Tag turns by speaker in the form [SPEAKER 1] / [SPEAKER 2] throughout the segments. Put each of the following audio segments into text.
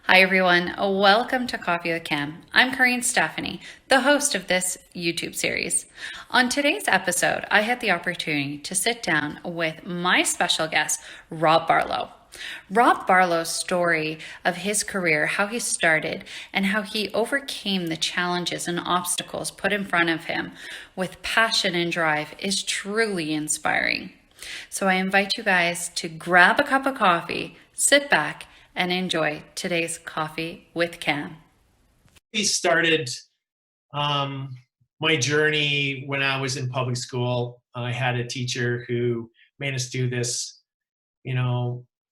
[SPEAKER 1] Hi, everyone. Welcome to Coffee with Cam. I'm Corrine Stephanie, the host of this YouTube series. On today's episode, I had the opportunity to sit down with my special guest, Rob Barlow. Rob Barlow's story of his career, how he started, and how he overcame the challenges and obstacles put in front of him with passion and drive is truly inspiring. So I invite you guys to grab a cup of coffee, sit back, and enjoy today's Coffee with Cam.
[SPEAKER 2] We started my journey when I was in public school. I had a teacher who made us do this,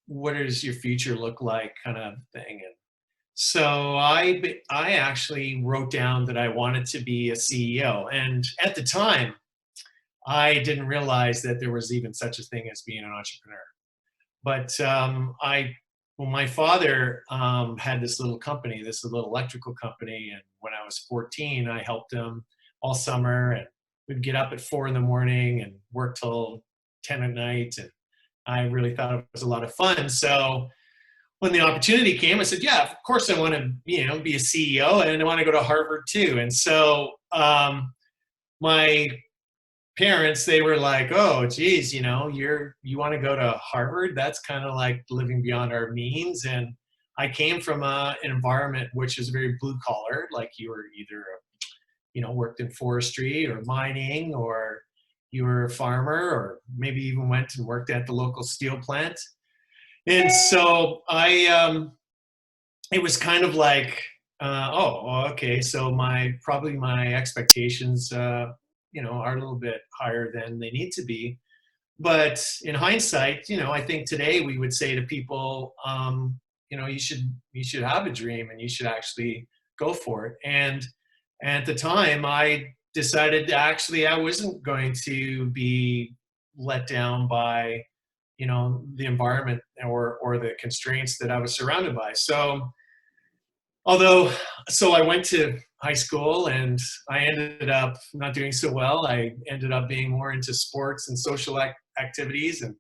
[SPEAKER 2] what does your future look like kind of thing. And so I actually wrote down that I wanted to be a CEO. And at the time, I didn't realize that there was even such a thing as being an entrepreneur. But well, my father had this little company, this little electrical company, and when I was 14, I helped him all summer, and we'd get up at 4 in the morning and work till 10 at night, and I really thought it was a lot of fun. So when the opportunity came, I said, "Yeah, of course I want to, be a CEO, and I want to go to Harvard too." And so my parents, they were like, "Oh geez, you want to go to Harvard? That's kind of like living beyond our means." And I came from an environment which is very blue collar, like you were either worked in forestry or mining, or you were a farmer, or maybe even went and worked at the local steel plant. And so it was kind of like, oh, okay, so my expectations are a little bit higher than they need to be. But in hindsight, I think today we would say to people, you should have a dream and you should actually go for it. And at the time, I decided actually I wasn't going to be let down by the environment or the constraints that I was surrounded by. Although, so I went to high school and I ended up not doing so well. I ended up being more into sports and social activities and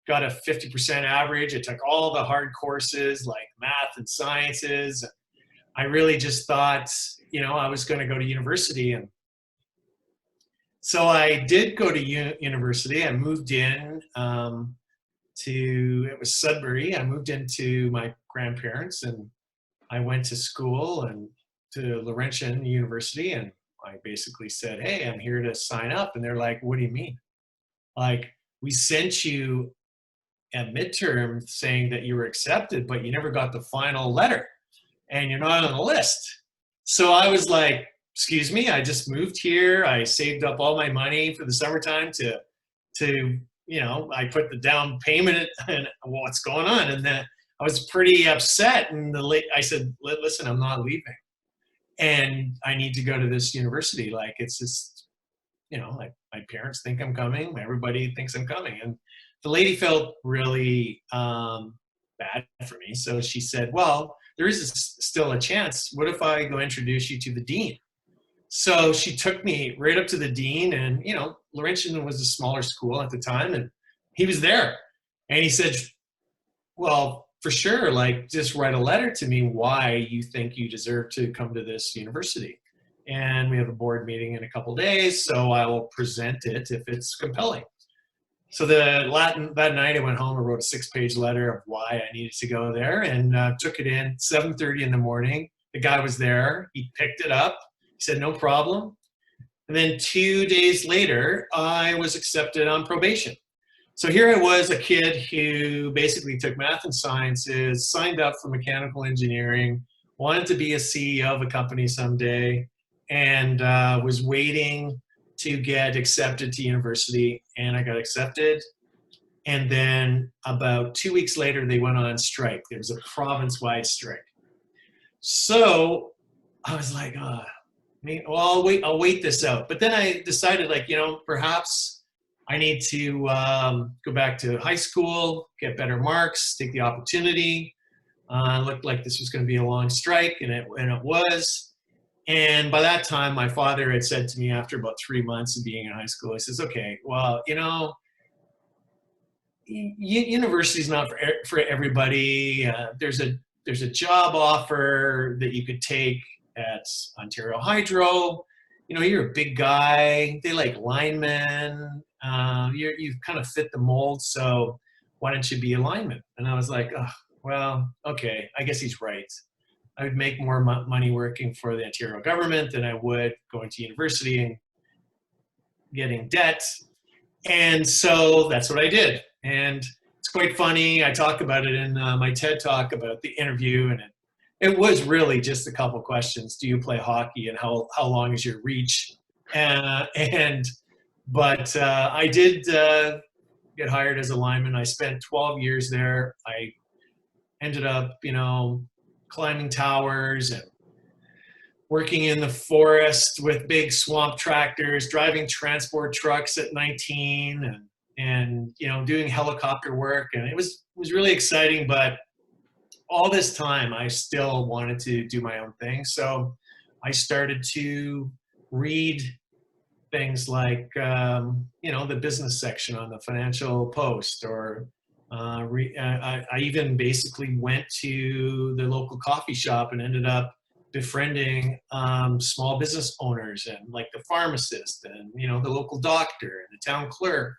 [SPEAKER 2] got a 50% average. I took all the hard courses like math and sciences. I really just thought, I was going to go to university. And so I did go to university. I moved in it was Sudbury. I moved into my grandparents, and I went to school and to Laurentian University, and I basically said, "Hey, I'm here to sign up." And they're like, "What do you mean? Like, we sent you a midterm saying that you were accepted, but you never got the final letter and you're not on the list." So I was like, "Excuse me, I just moved here. I saved up all my money for the summertime to I put the down payment and what's going on?" And then I was pretty upset. And I said, "Listen, I'm not leaving. And I need to go to this university. Like, it's just, like my parents think I'm coming. Everybody thinks I'm coming." And the lady felt really bad for me. So she said, "Well, there is still a chance. What if I go introduce you to the dean?" So she took me right up to the dean, and, Laurentian was a smaller school at the time, and he was there. And he said, "Well, for sure, like, just write a letter to me why you think you deserve to come to this university. And we have a board meeting in a couple of days, so I will present it if it's compelling." So that night I went home and wrote a 6-page letter of why I needed to go there, and took it in 7:30 in the morning. The guy was there. He picked it up. He said, "No problem." And then 2 days later, I was accepted on probation. So here I was, a kid who basically took math and sciences, signed up for mechanical engineering, wanted to be a CEO of a company someday, and was waiting to get accepted to university. And I got accepted. And then about 2 weeks later, they went on strike. There was a province-wide strike. So I was like, well, I'll wait this out. But then I decided, like, perhaps I need to go back to high school, get better marks, take the opportunity. It looked like this was going to be a long strike, and it was. And by that time, my father had said to me, after about 3 months of being in high school, he says, "Okay, well, university is not for everybody. There's a there's a job offer that you could take at Ontario Hydro. You know, you're a big guy. They like linemen. You kind of fit the mold. So why don't you be a lineman? And I was like, oh, well, okay, I guess he's right. I would make more money working for the Ontario government than I would going to university and getting debt. And so that's what I did. And it's quite funny. I talk about it in my TED talk about the interview, and it was really just a couple questions. Do you play hockey, and how long is your reach? But I did get hired as a lineman. I spent 12 years there. I ended up, climbing towers and working in the forest with big swamp tractors, driving transport trucks at 19, and doing helicopter work, and it was really exciting. But all this time I still wanted to do my own thing, so I started to read things like the business section on the Financial Post, or I even basically went to the local coffee shop and ended up befriending small business owners, and like the pharmacist, and the local doctor and the town clerk.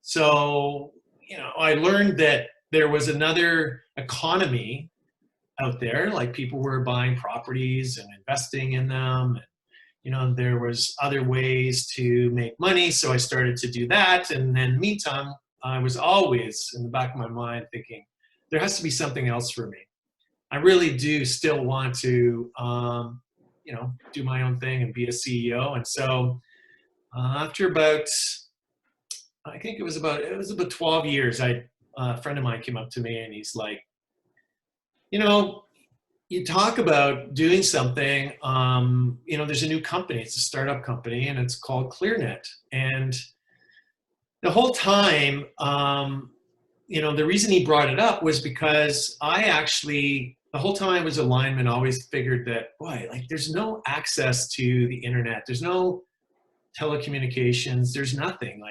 [SPEAKER 2] So I learned that there was another economy out there, like people were buying properties and investing in them. There was other ways to make money, so I started to do that. And then meantime, I was always in the back of my mind thinking, there has to be something else for me. I really do still want to, do my own thing and be a CEO. And so after about, I think it was about 12 years, a friend of mine came up to me and he's like, you talk about doing something, there's a new company, it's a startup company, and it's called ClearNet. And the whole time, the reason he brought it up was because I actually, the whole time I was a lineman, always figured that, boy, like there's no access to the internet, there's no telecommunications, there's nothing.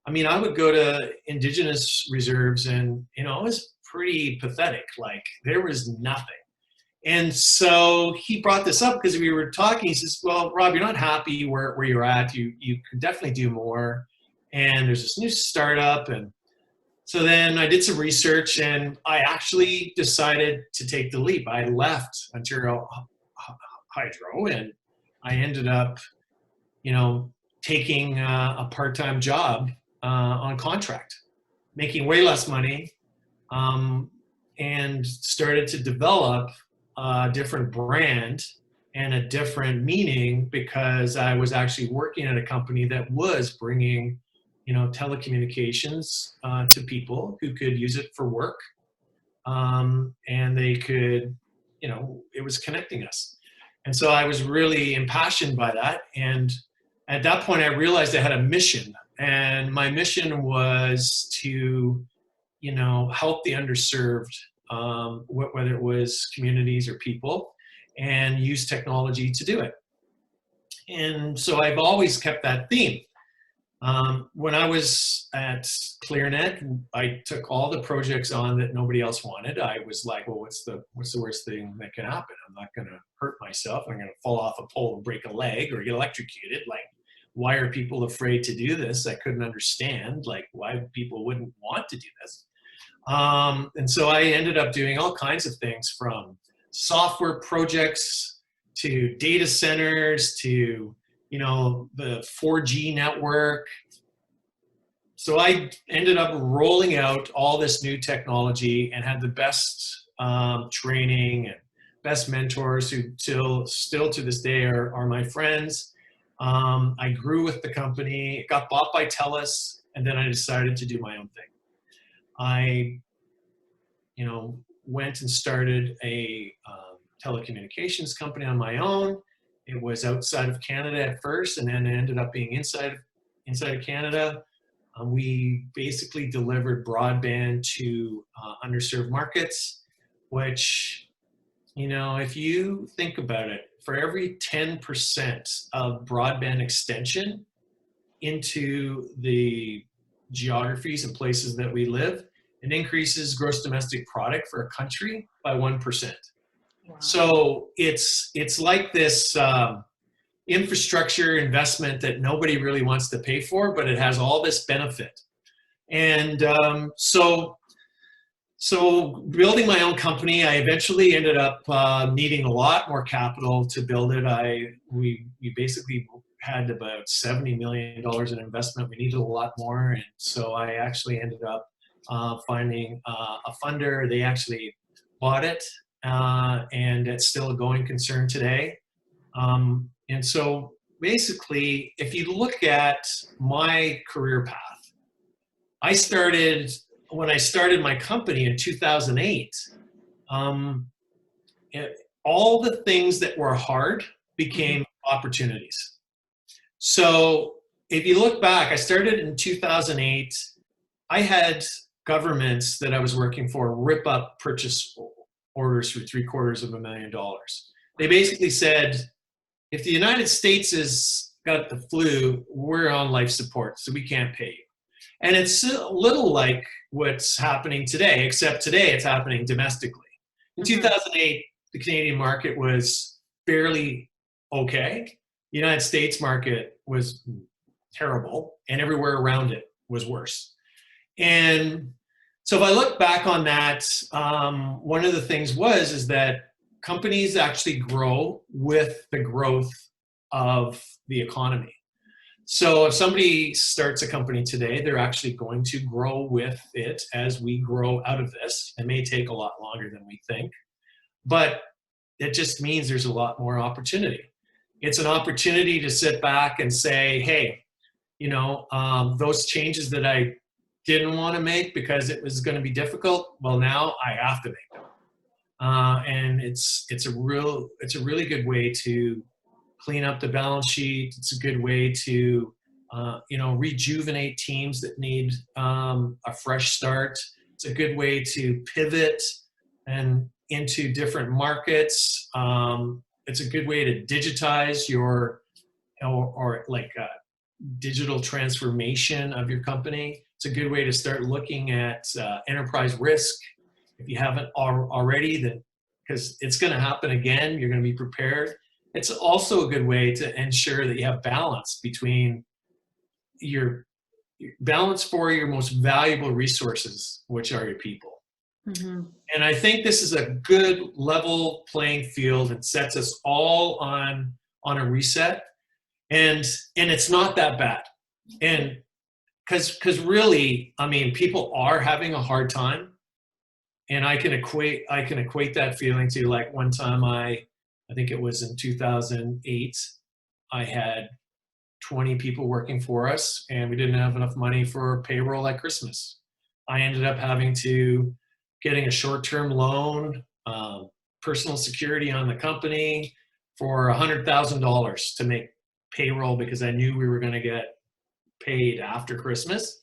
[SPEAKER 2] I would go to indigenous reserves and, it was pretty pathetic. Like there was nothing. And so he brought this up because we were talking. He says, well, Rob, you're not happy where you're at. You could definitely do more. And there's this new startup. And so then I did some research, and I actually decided to take the leap. I left Ontario Hydro, and I ended up, taking a part-time job on contract, making way less money, and started to develop a different brand and a different meaning, because I was actually working at a company that was bringing, telecommunications to people who could use it for work, and they could, it was connecting us. And so I was really impassioned by that. And at that point, I realized I had a mission, and my mission was to, help the underserved, whether it was communities or people, and use technology to do it. And so I've always kept that theme. When I was at ClearNet, I took all the projects on that nobody else wanted. I was like, well, what's the worst thing that can happen? I'm not going to hurt myself. I'm going to fall off a pole and break a leg or get electrocuted. Like, why are people afraid to do this? I couldn't understand, like, why people wouldn't want to do this. And so I ended up doing all kinds of things, from software projects to data centers to, the 4G network. So I ended up rolling out all this new technology and had the best training and best mentors who still to this day are my friends. I grew with the company, it got bought by TELUS, and then I decided to do my own thing. I, went and started a telecommunications company on my own. It was outside of Canada at first, and then it ended up being inside of Canada. We basically delivered broadband to underserved markets, which, if you think about it, for every 10% of broadband extension into the geographies and places that we live, it increases gross domestic product for a country by 1%.
[SPEAKER 1] Wow.
[SPEAKER 2] So it's like this infrastructure investment that nobody really wants to pay for, but it has all this benefit. And so building my own company, I eventually ended up needing a lot more capital to build it. We basically had about $70 million in investment. We needed a lot more, and so I actually ended up finding a funder. They actually bought it, and it's still a going concern today. And so basically, if you look at my career path, when I started my company in 2008, all the things that were hard became opportunities. So if you look back, I started in 2008. I had governments that I was working for rip up purchase orders for $750,000. They basically said, if the United States has got the flu, we're on life support, so we can't pay you. And it's a little like what's happening today, except today it's happening domestically. In 2008, the Canadian market was fairly okay. The United States market was terrible, and everywhere around it was worse. And so if I look back on that, one of the things is that companies actually grow with the growth of the economy. So if somebody starts a company today, they're actually going to grow with it as we grow out of this. It may take a lot longer than we think, but it just means there's a lot more opportunity. It's an opportunity to sit back and say, hey, those changes that I didn't want to make because it was going to be difficult, well, now I have to make them. And it's a really good way to clean up the balance sheet. It's a good way to rejuvenate teams that need a fresh start. It's a good way to pivot and into different markets. It's a good way to digitize your digital transformation of your company. It's a good way to start looking at enterprise risk. If you haven't already, then because it's going to happen again, you're going to be prepared. It's also a good way to ensure that you have balance between your balance for your most valuable resources, which are your people. And I think this is a good level playing field and sets us all on a reset. And it's not that bad. And because really, I mean, people are having a hard time. And I can equate that feeling to, like, one time I think it was in 2008, I had 20 people working for us and we didn't have enough money for payroll at Christmas. I ended up getting a short-term loan, personal security on the company for $100,000 to make payroll because I knew we were going to get paid after Christmas.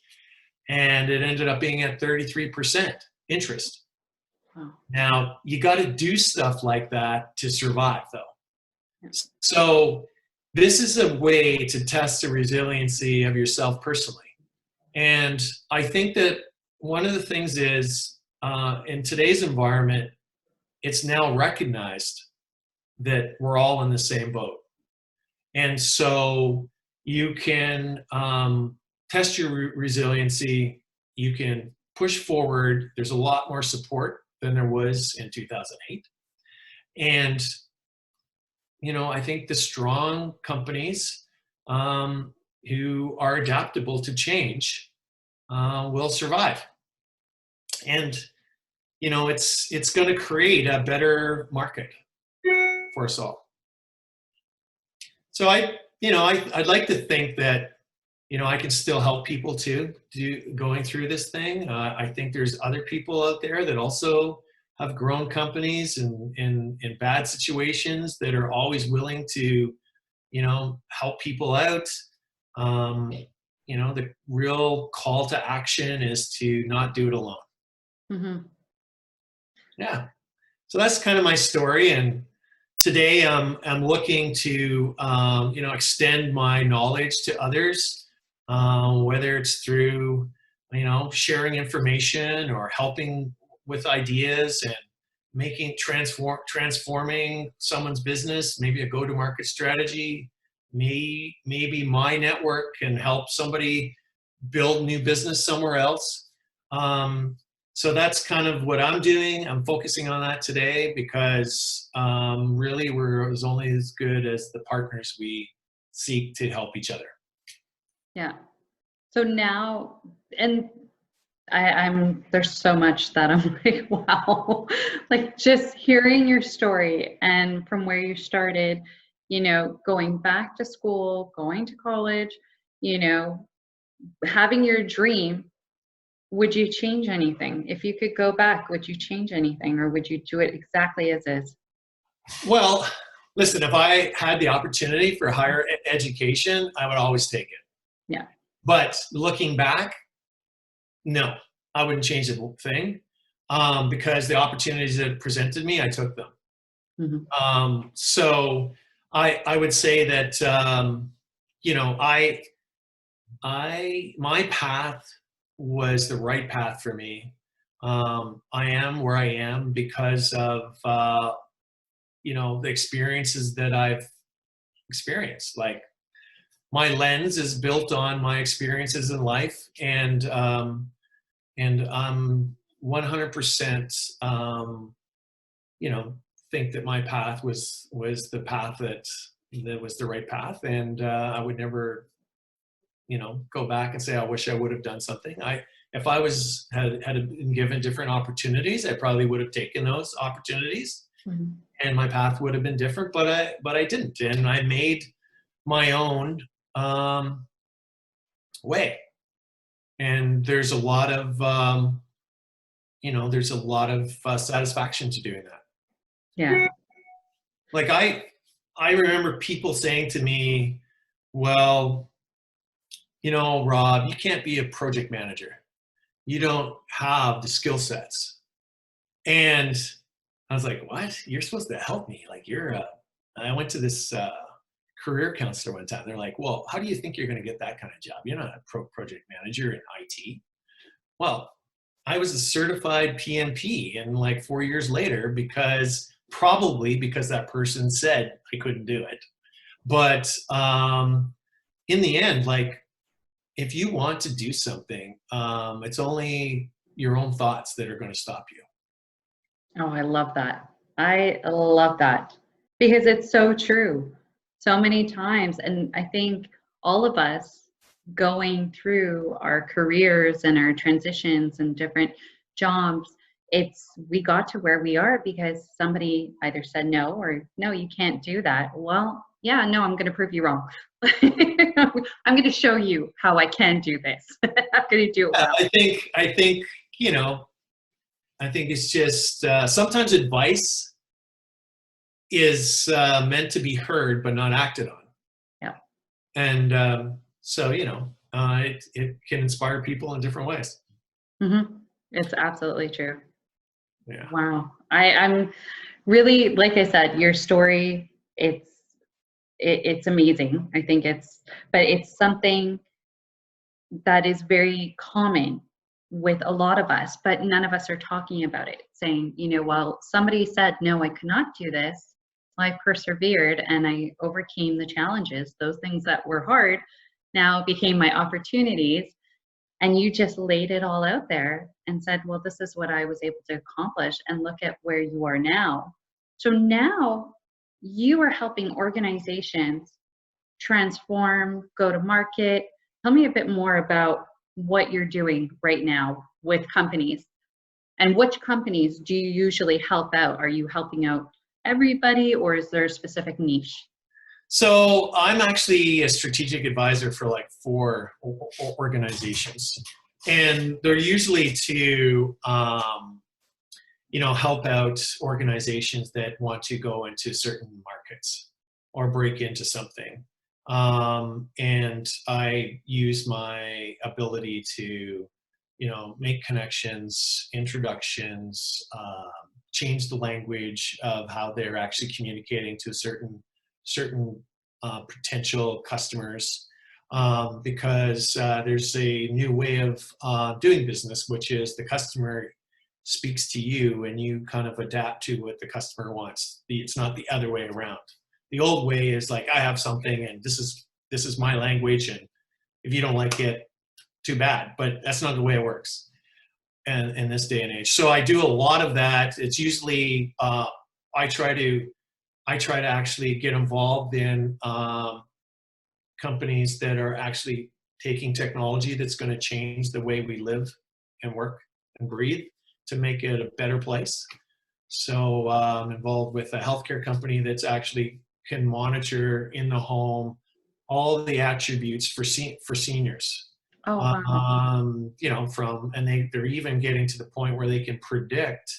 [SPEAKER 2] And it ended up being at 33% interest. Wow. Now, you got to do stuff like that to survive, though. So this is a way to test the resiliency of yourself personally. And I think that one of the things is, in today's environment, it's now recognized that we're all in the same boat. And so you can test your resiliency. You can push forward. There's a lot more support than there was in 2008. And, I think the strong companies who are adaptable to change will survive. And, it's going to create a better market for us all. So I'd like to think that, I can still help people too, going through this thing. I think there's other people out there that also have grown companies in bad situations that are always willing to, help people out. The real call to action is to not do it alone. Mm-hmm. Yeah. So that's kind of my story. And today I'm looking to, extend my knowledge to others. Whether it's through sharing information or helping with ideas and transforming someone's business, maybe a go-to-market strategy. Maybe my network can help somebody build new business somewhere else. So that's kind of what I'm doing. I'm focusing on that today because really we're only as good as the partners we seek to help each other.
[SPEAKER 1] Yeah. So now, and I'm there's so much that I'm like, wow, like just hearing your story and from where you started, going back to school, going to college, you know, having your dream. Would you change anything? If you could go back, would you change anything or would you do it exactly as is?
[SPEAKER 2] Well, listen, if I had the opportunity for higher education, I would always take it.
[SPEAKER 1] Yeah.
[SPEAKER 2] But looking back, no, I wouldn't change a thing because the opportunities that presented me, I took them. So I would say that my path was the right path for me. I am where I am because of the experiences that I've experienced. Like my lens is built on my experiences in life, and I'm 100% think that my path was the path that was the right path, and I would never go back and say I wish I would have done something. If I had been given different opportunities, I probably would have taken those opportunities, and my path would have been different. But I didn't, and I made my own way. And there's a lot of satisfaction to doing that.
[SPEAKER 1] Yeah.
[SPEAKER 2] Like I remember people saying to me, well, Rob, you can't be a project manager. You don't have the skill sets. And I was like, what? You're supposed to help me. Like I went to this career counselor one time. They're like, well, how do you think you're going to get that kind of job? You're not a project manager in IT. Well, I was a certified PMP, and like 4 years later, probably because that person said I couldn't do it. But in the end, like if you want to do something, it's only your own thoughts that are going to stop you.
[SPEAKER 1] Oh, I love that. I love that because it's so true. So many times. And I think all of us going through our careers and our transitions and different jobs, we got to where we are because somebody either said no or no, you can't do that. Well, yeah, no, I'm going to prove you wrong. I'm going to show you how I can do this. I'm going to do it well.
[SPEAKER 2] I think it's just sometimes advice is meant to be heard but not acted on.
[SPEAKER 1] Yeah.
[SPEAKER 2] And so it can inspire people in different ways.
[SPEAKER 1] Mm-hmm. It's absolutely true.
[SPEAKER 2] Yeah.
[SPEAKER 1] Wow. I'm really, like I said, your story, it's amazing. I think but it's something that is very common with a lot of us, but none of us are talking about it, saying, well, somebody said, no, I could not do this. I persevered and I overcame the challenges. Those things that were hard now became my opportunities. And you just laid it all out there and said, well, this is what I was able to accomplish. And look at where you are now. So now you are helping organizations transform, go to market. Tell me a bit more about what you're doing right now with companies. And which companies do you usually help out? Are you helping out everybody or is there a specific niche?
[SPEAKER 2] So I'm actually a strategic advisor for like 4 organizations, and they're usually to help out organizations that want to go into certain markets or break into something. And I use my ability to make connections, introductions, change the language of how they're actually communicating to certain potential customers, because there's a new way of doing business, which is the customer speaks to you and you kind of adapt to what the customer wants. It's not the other way around. The old way is like, I have something and this is my language, and if you don't like it, too bad. But that's not the way it works and in this day and age. So I do a lot of that. It's usually I try to actually get involved in companies that are actually taking technology that's going to change the way we live and work and breathe to make it a better place. So I'm involved with a healthcare company that's actually can monitor in the home all the attributes for seniors.
[SPEAKER 1] Oh, wow.
[SPEAKER 2] You know, they're even getting to the point where they can predict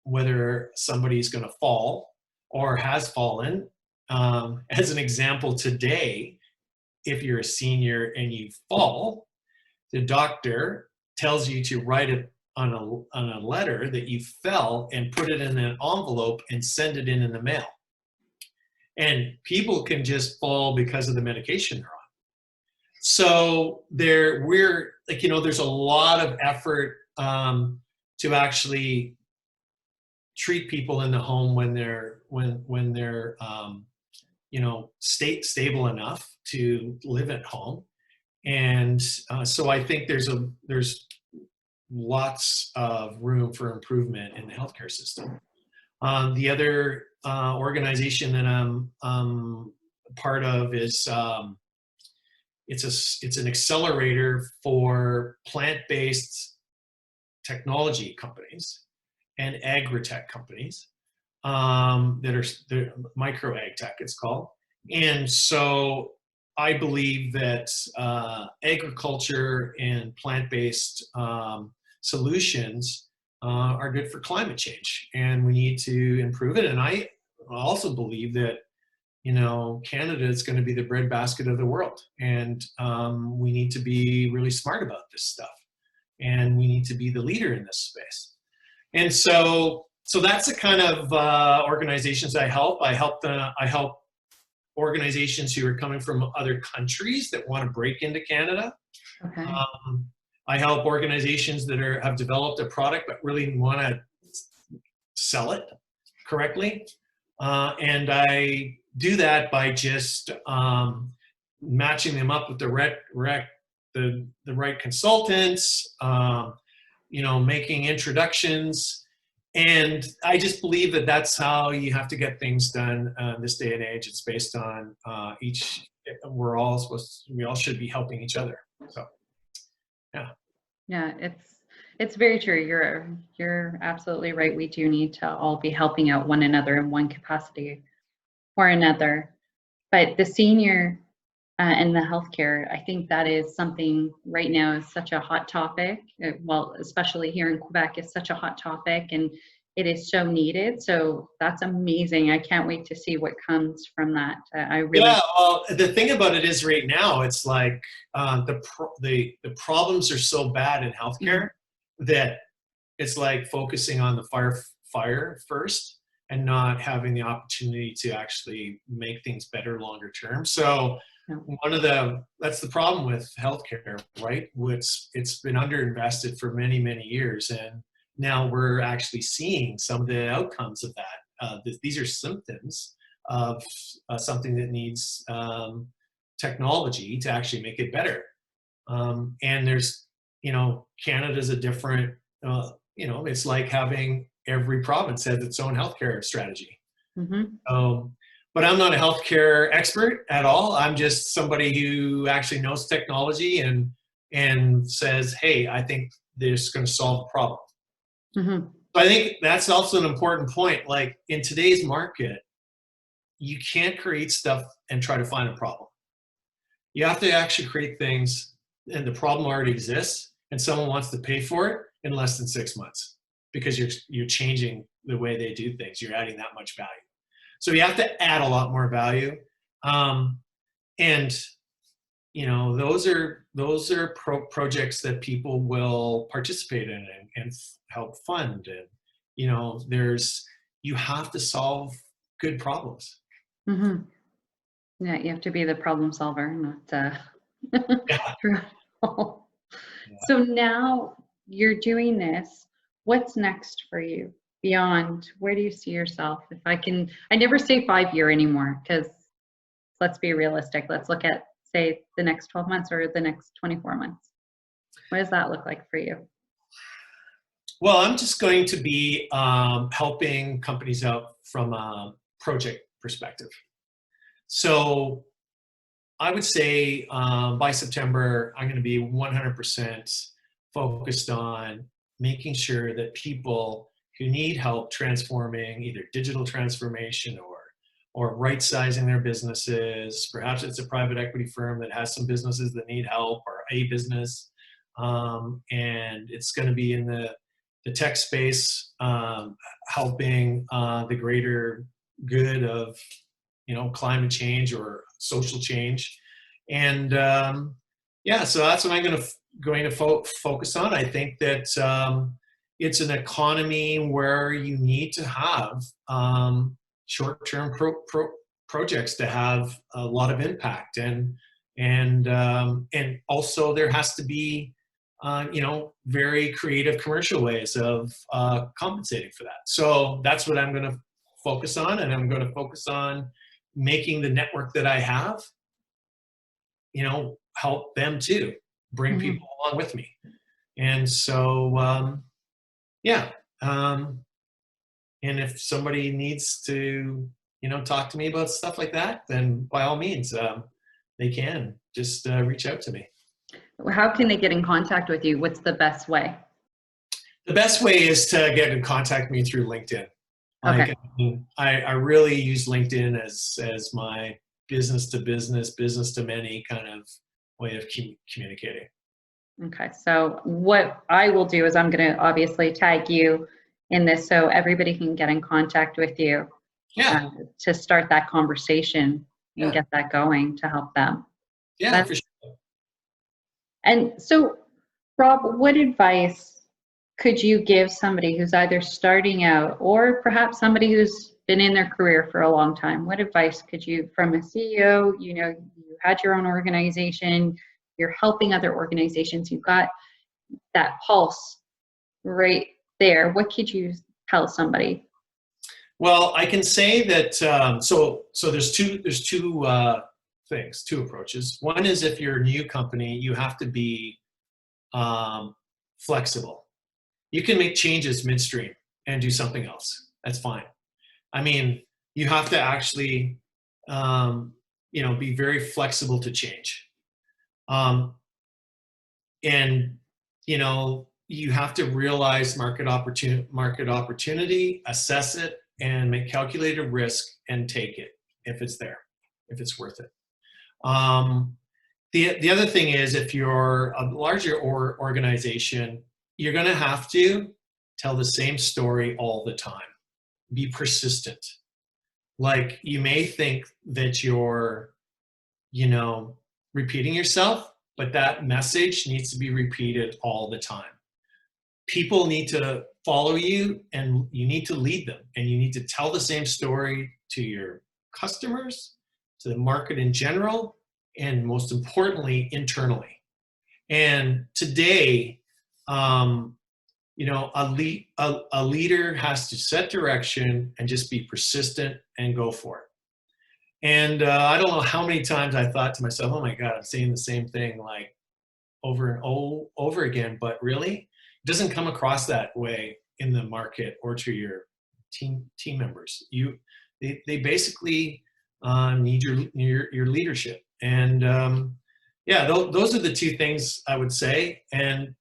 [SPEAKER 2] whether somebody's going to fall or has fallen. As an example, today, if you're a senior and you fall, the doctor tells you to write it on a letter that you fell and put it in an envelope and send it in the mail. And people can just fall because of the medication they're on. So we're like, you know, there's a lot of effort to actually treat people in the home when they're you know, stable enough to live at home. And so I think there's lots of room for improvement in the healthcare system. The other organization that I'm part of is it's an accelerator for plant-based technology companies and agri-tech companies they're micro ag tech, it's called. And so I believe that agriculture and plant-based solutions are good for climate change, and we need to improve it. And I also believe that, you know, Canada is going to be the breadbasket of the world, and we need to be really smart about this stuff, and we need to be the leader in this space. And so that's the kind of organizations I help. I help organizations who are coming from other countries that want to break into Canada.
[SPEAKER 1] Okay.
[SPEAKER 2] I help organizations that have developed a product but really want to sell it correctly. And I do that by just matching them up with the right consultants, you know, making introductions. And I just believe that that's how you have to get things done this day and age. It's based on we all should be helping each other. So, yeah.
[SPEAKER 1] Yeah, it's very true. You're absolutely right. We do need to all be helping out one another in one capacity or another. But the senior and the healthcare, I think that is something right now is such a hot topic. Well, especially here in Quebec, it's such a hot topic, and it is so needed. So that's amazing. I can't wait to see what comes from that. I really.
[SPEAKER 2] Yeah. Well, the thing about it is, right now, it's like the problems are so bad in healthcare that it's like focusing on the fire first and not having the opportunity to actually make things better longer term. So that's the problem with healthcare, right? It's been underinvested for many, many years, and now we're actually seeing some of the outcomes of that. These are symptoms of something that needs technology to actually make it better. And there's, you know, Canada's a different, you know, it's like having every province has its own healthcare strategy.
[SPEAKER 1] Mm-hmm.
[SPEAKER 2] But I'm not a healthcare expert at all. I'm just somebody who actually knows technology and says, hey, I think this is going to solve a problem.
[SPEAKER 1] Mm-hmm.
[SPEAKER 2] So I think that's also an important point. Like, in today's market, you can't create stuff and try to find a problem. You have to actually create things, and the problem already exists, and someone wants to pay for it in less than 6 months because you're changing the way they do things. You're adding that much value. So you have to add a lot more value, and you know, those are projects that people will participate in and help fund. And you know, you have to solve good problems.
[SPEAKER 1] Mm-hmm. Yeah, you have to be the problem solver, not
[SPEAKER 2] Yeah. Yeah.
[SPEAKER 1] So now you're doing this. What's next for you beyond? Where do you see yourself? If I can, I never say 5 year anymore because let's be realistic. Let's look at, say, the next 12 months or the next 24 months. What does that look like for you?
[SPEAKER 2] Well, I'm just going to be helping companies out from a project perspective. So I would say by September, I'm going to be 100% focused on making sure that people who need help transforming either digital transformation or right sizing their businesses, perhaps it's a private equity firm that has some businesses that need help or a business, and it's going to be in the tech space, helping the greater good of climate change or social change. And yeah, so that's what I'm going to focus on. I think that it's an economy where you need to have short-term projects to have a lot of impact, and also there has to be very creative commercial ways of compensating for that. So that's what I'm going to focus on, and I'm going to focus on making the network that I have, help them too, bring
[SPEAKER 1] Mhm.
[SPEAKER 2] people along with me. And so, yeah. And if somebody needs to, talk to me about stuff like that, then by all means, they can just reach out to me.
[SPEAKER 1] How can they get in contact with you? What's the best way?
[SPEAKER 2] The best way is to get in contact with me through LinkedIn.
[SPEAKER 1] Okay.
[SPEAKER 2] Like, I really use LinkedIn as my business to business, business to many kind of way of communicating.
[SPEAKER 1] Okay. So what I will do is I'm going to obviously tag you in this so everybody can get in contact with you
[SPEAKER 2] Yeah,
[SPEAKER 1] to start that conversation and
[SPEAKER 2] yeah,
[SPEAKER 1] get that going to help them.
[SPEAKER 2] yeah,
[SPEAKER 1] That,
[SPEAKER 2] for sure.
[SPEAKER 1] and so, Rob, what advice could you give somebody who's either starting out or perhaps somebody who's been in their career for a long time? What advice could you, from a CEO, you had your own organization, you're helping other organizations, you've got that pulse right there. What could you tell somebody?
[SPEAKER 2] Well, I can say that so there's things, two approaches. One is if you're a new company, you have to be um, flexible. You can make changes midstream and do something else. That's fine. I mean, you have to actually, be very flexible to change. Um, and, you have to realize market opportunity, assess it, and make calculated risk and take it if it's there, if it's worth it. Um, the other thing is if you're a larger organization, you're going to have to tell the same story all the time. Be persistent. Like you may think that you're, you know, repeating yourself, but that message needs to be repeated all the time. People need to follow you and you need to lead them and you need to tell the same story to your customers, to the market in general, and most importantly, internally. And today, a leader has to set direction and just be persistent and go for it. And I don't know how many times I thought to myself, "Oh my God, I'm saying the same thing like over and over again." But really, it doesn't come across that way in the market or to your team members. They basically need your leadership. And yeah, those are the two things I would say. And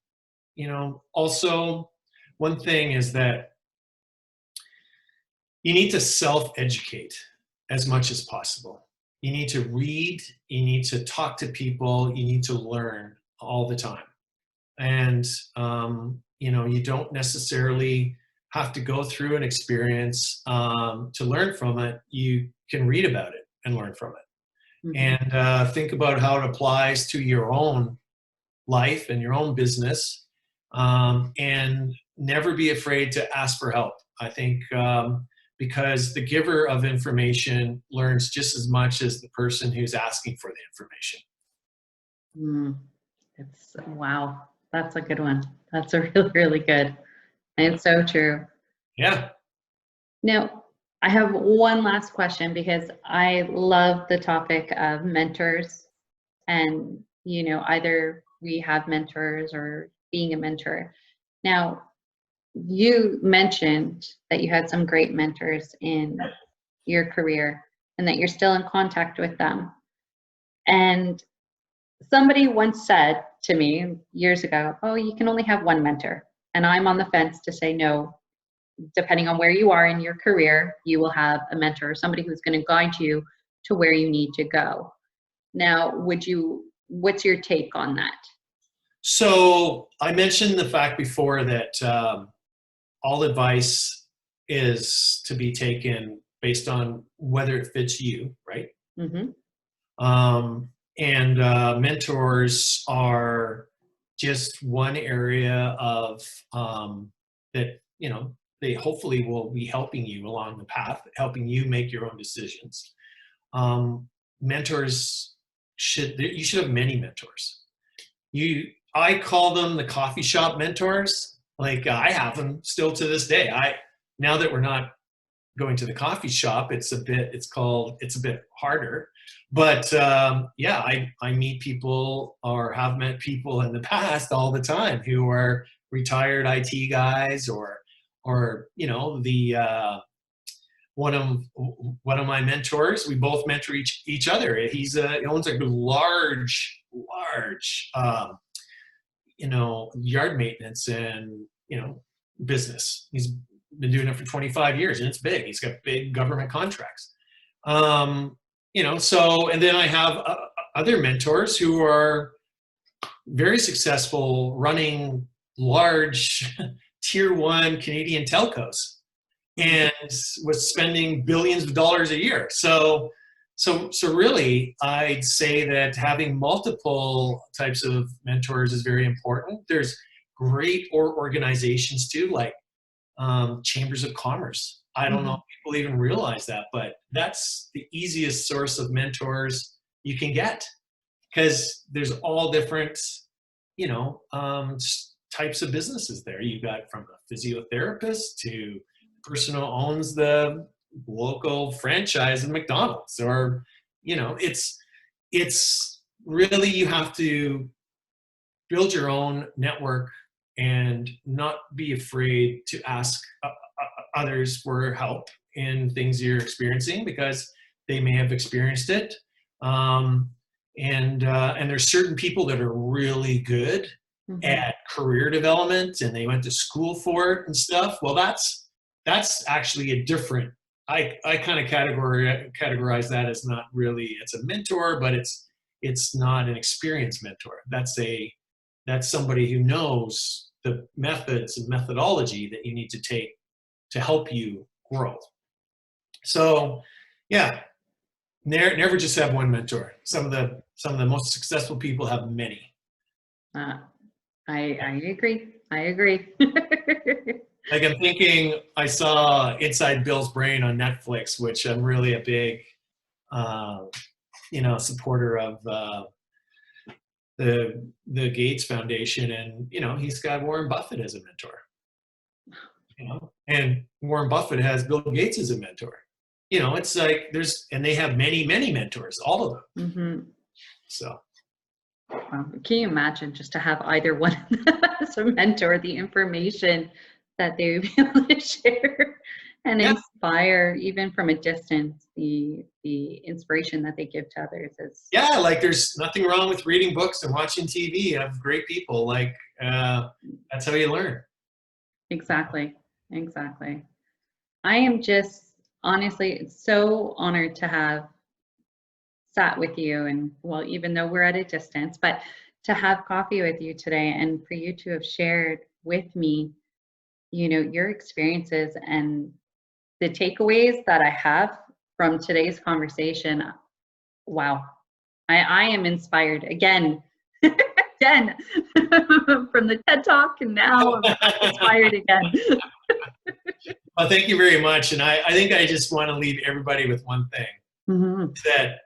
[SPEAKER 2] also one thing is that you need to self-educate as much as possible. You need to read, you need to talk to people, you need to learn all the time. And, you don't necessarily have to go through an experience to learn from it. You can read about it and learn from it.
[SPEAKER 1] Mhm.
[SPEAKER 2] And think about how it applies to your own life and your own business. And never be afraid to ask for help. I think because the giver of information learns just as much as the person who's asking for the information.
[SPEAKER 1] Mm, it's wow. That's a good one. That's a really, really good. And it's so true.
[SPEAKER 2] Yeah.
[SPEAKER 1] Now, I have one last question because I love the topic of mentors and, either we have mentors or being a mentor. Now, you mentioned that you had some great mentors in your career and that you're still in contact with them. And somebody once said to me years ago, "Oh, you can only have one mentor." And I'm on the fence to say no. Depending on where you are in your career, you will have a mentor, somebody who's going to guide you to where you need to go. Now, what's your take on that?
[SPEAKER 2] So I mentioned the fact before that all advice is to be taken based on whether it fits you, right?
[SPEAKER 1] Mm-hmm.
[SPEAKER 2] And mentors are just one area of that, they hopefully will be helping you along the path, helping you make your own decisions. Um, mentors you should have many mentors. I call them the coffee shop mentors. Like I have them still to this day. Now that we're not going to the coffee shop, it's a bit harder. But yeah, I meet people or have met people in the past all the time who are retired IT guys or the one of my mentors. We both mentor each other. He owns a large yard maintenance and business. He's been doing it for 25 years and it's big. He's got big government contracts. So, and then I have other mentors who are very successful running large tier one Canadian telcos and was spending billions of dollars a year. So really, I'd say that having multiple types of mentors is very important. There's great organizations too, like chambers of commerce. I don't know if people even realize that, but that's the easiest source of mentors you can get because there's all different, you know, um, types of businesses there. You got from a physiotherapist to the person who owns the local franchise of McDonald's, or it's really you have to build your own network and not be afraid to ask others for help in things you're experiencing because they may have experienced it. Um, and there's certain people that are really good at career development and they went to school for it and stuff. Well, that's actually a different. I kind of categorize that as not really. It's a mentor, but it's not an experienced mentor. That's somebody who knows the methods and methodology that you need to take to help you grow. So, yeah, never just have one mentor. Some of the most successful people have many.
[SPEAKER 1] I agree. I agree.
[SPEAKER 2] Like I'm thinking, I saw Inside Bill's Brain on Netflix, which I'm really a big, supporter of the Gates Foundation, and he's got Warren Buffett as a mentor. And Warren Buffett has Bill Gates as a mentor. It's like and they have many mentors, all of them. So.
[SPEAKER 1] Can you imagine just to have either one as a mentor, the information that they would be able to share and inspire, even from a distance, the inspiration that they give to others is.
[SPEAKER 2] Yeah, like there's nothing wrong with reading books and watching TV. You have great people. Like that's how you learn.
[SPEAKER 1] Exactly. I am just honestly so honored to have sat with you, and well, even though we're at a distance, but to have coffee with you today and for you to have shared with me, your experiences and the takeaways that I have from today's conversation. Wow. I am inspired again, again from the TED Talk, and now I'm inspired again.
[SPEAKER 2] Well, thank you very much. And I think I just want to leave everybody with one thing, that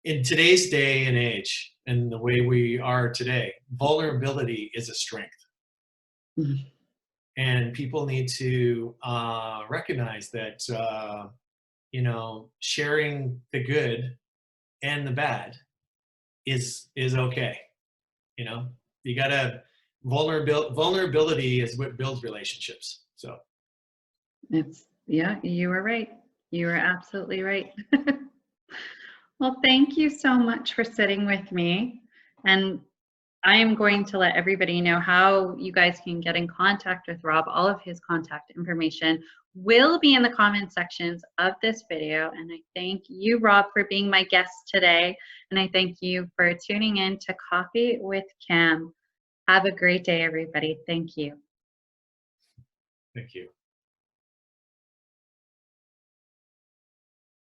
[SPEAKER 2] in today's day and age, and the way we are today. Vulnerability is a strength.
[SPEAKER 1] Mhm.
[SPEAKER 2] And people need to recognize that, sharing the good and the bad is okay. You know, you gotta vulnerability is what builds relationships. So
[SPEAKER 1] Yeah, you were right. You were absolutely right. Well, thank you so much for sitting with me. And I am going to let everybody know how you guys can get in contact with Rob. All of his contact information will be in the comment sections of this video. And I thank you, Rob, for being my guest today. And I thank you for tuning in to Coffee with Cam. Have a great day, everybody. Thank you.
[SPEAKER 2] thank you.